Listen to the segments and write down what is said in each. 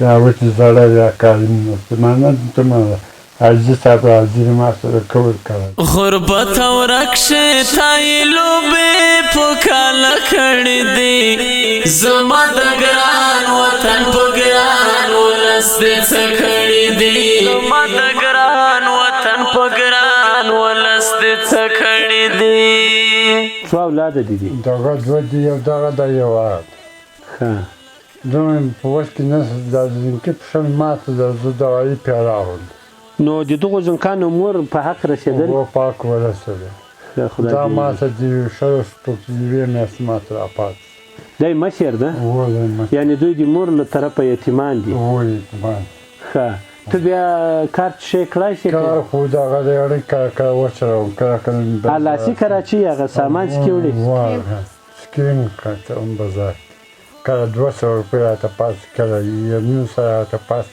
یا وچې زړه یا کاري مسلمانان ته حاجي صاحب حاضر ما سره کول کړی غربت او رکشه تای لوبې په کاله کړې دي زما د ګران وطن په ګران ولس دې څه کړې دي زما د ګران وطن په ګران ولس دې څه کړې دي څو اولاده دي دغه دوه دي یو دغه د یو ښه دوی په وخت کې نه د ځینکې په شل ماته د زه دوايي پې راغلم نو د دغو ځنکانو مور په حق رسېدل اوبه پاک ورسېده دا ماته د شلو شپږ یوې میاشتې ماته راپاتې دی مشر ده یعنې دوی د مور له طرفه یتیمان دي یتیمان ښه ته بیا کار شی کړای شې کار خو دغه د اړې کله کله وچړوم کله کله لاسي کراچي هغه سامان سکې وړي سکرین کاټم بازار کله 200 روپۍ راته پاس کله 1.5 راته پاس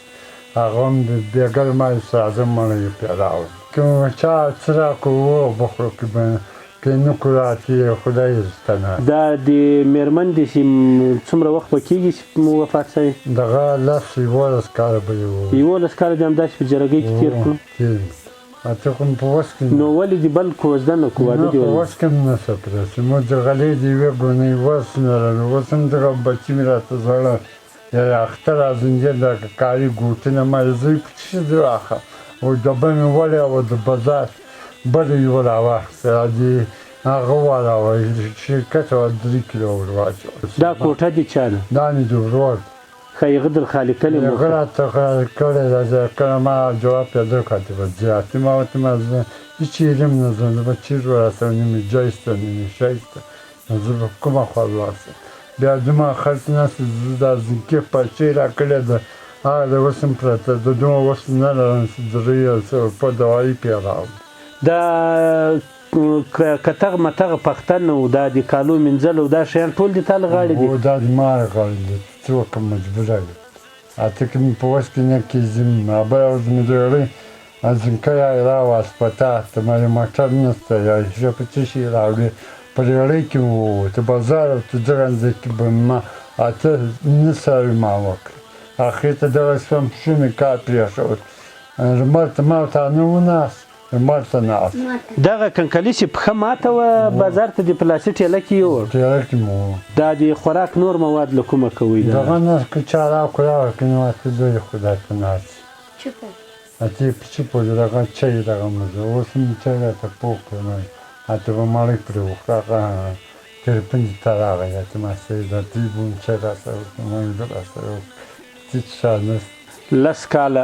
هغه هم د بېګل مال سره زه مړی یې پرې راوړم که چا څه راکړو وبخورو که نه کړو راتې خدای زده نه دا د مېرمن د څومره وخت به کېږي چې وفات شوی دغه 11 کاله به یې 11 کاله دې همداسې په جرګۍ کې تېر کړو اته کوم په وس کې نو ولې دې بل کوزده نه کړو واده دې په وس کې نه څه پرېږدي مو د غلې د یوې ګونۍ وس نه لرو اوس هم دغه بچي مې راته زړه یا اختر از اینجا در کاری گوتن مرزی چی دراخه و دبه می ولی و د بازار بده یو راوخت دی هغه وراوه شرکت و 3 کیلو ورواچو دا کوټه دې چا ده دا مې د ورور ښه هغه درخالي کړې مو هغه راته کړی ده کله ما جواب پیدا کړی به زیاتې ما ورته ما زه هېڅ علم نه زده به چیز ورسوم نیمې جایسته نیمې شایسته زه به کومه خوا ورسم بیا دومره خلک نهسته زه دا زنکې پرچې راکړې ده هغه د اوس هم پرته د دومره وس نه لرم چې 300 په دوایي پې راوړم دا کتغ متغ پختن او دا د کالو منځل او دا شیان ټول د تا له غاړې دي دا د ما له غاړې دي څه وکړم مجبوره یم اته که مې په وس کې نه کېږم بله ورځ مې د هغې زنکۍ راواسپته ته ما د موټر نشته یا ښه په څه شي راوړې په رېړۍ کې مې ووته بازار او ته دغه ځای کې به ما اته 9 ساعتې ما وکړې اخر ته دغه شوم پښې مې کار پرېښود لمر ته ما ورته نه وناست لمر ته ناست دغه کنکلي چې پښه ماته وه بازار ته د پلاسي ټېله کې یوړ ټېله کې مو دا د خوراک نور مواد له کومه کوئ دغه نه که چا راکړو راکړو نو اته دوی خدای ته ناست اته په چوپو دغه چای دغه مزه اوس هم چای راته پوخ کړم اته به مړی پرې وکړه هغه تلیفون ته راغی اته ما سره د تلیفون چای راسره وکړه ما یې راسره هېڅ شی نشته 10 کاله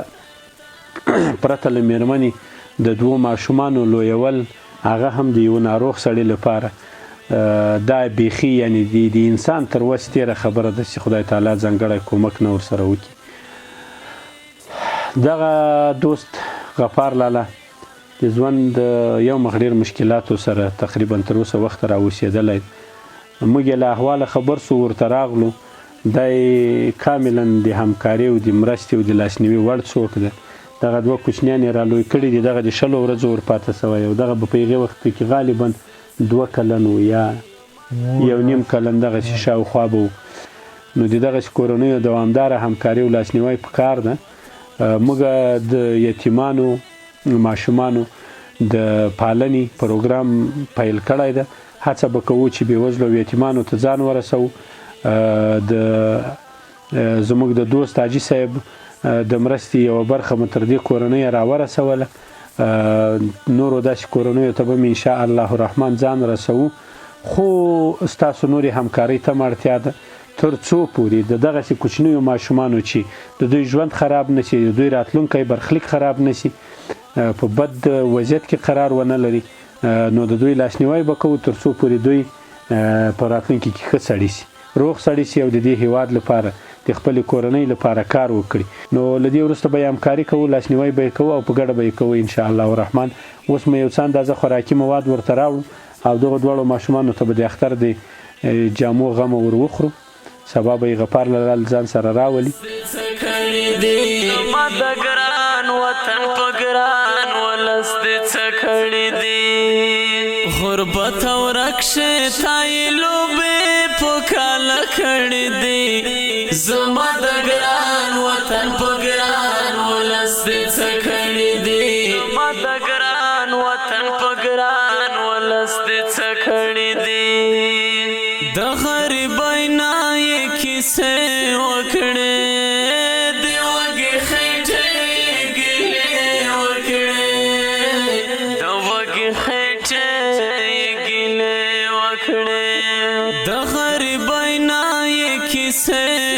پرته له مېرمنې د 2 ماشومانو لویول هغه هم د یو ناروغ سړي لپاره دا بیخي یعنې د انسان تر وس تېره خبره ده چې خدای تعالی ځانګړی کومک نه ورسره وکړي دغه دوست غفار لاله د ژوند یو مخ ډېر مشکلاتو سره تقریبا تر اوسه وخته راوسېدلی موږ یې له احواله خبر سو ورته راغلو دی کاملا د همکاري او د مرستې او د لاسنیوي وړ څوک ده دغه 2 کوچنیان یې رالوی کړي دي دغه د 10 ورځو ورپاته سوی او دغه به په هغې وخت کې غالبا 2 کلن و یا 1.5 کلن دغسې شاوخوا به و نو د دغسې کورنیو دوامداره همکاري او لاسنیوی پکار ده موږ د یتیمانو ماشومانو د پالنې پروګرام پیل کړی ده هڅه به کوو چې بېوزلو او یتیمانو ته ځان ورسوو زموږ د دوست حاجي صاحب د مرستې یوه برخه مو تر دې کورنیو راورسوله نورو داسې کورنیو ته به مې انشاءالله الرحمن ځان رسوو خو ستاسو نورې همکارۍ ته م اړتیا ده تر څو پورې د دغسې کوچنیو ماشومانو چې د دوی ژوند خراب نه شي د دوی راتلونکی برخلیک خراب نه شي په بد وضعیت کې قرار ونه لري نو د دوی لاسنیوی به کوو تر څو پورې دوی په راتلونکي کې ښه سړي شي روغ سړي شي او د دې هیواد لپاره د خپلې کورنۍ لپاره کار وکړي نو له دې وروسته به یې همکاري کوو لاسنیوی به یې کوو او په ګډه به یې کوو انشاءالله الرحمن اوس مو یو څه اندازه خوراکي مواد ورته راوړو او دغو دواړو ماشومانو ته به د اختر د جامو غمه ور وخورو سبا به یې غفار لال ځان سره راولي غربت او رکشه تای لوبې په کاله کړې دي زما د ګران وطن د غریبۍ نه یې کیسې وکړې د وږې خېټې ګیلې وکړې د وږې خېټې ګیلې وکړې د غریبۍ نه یې کیسې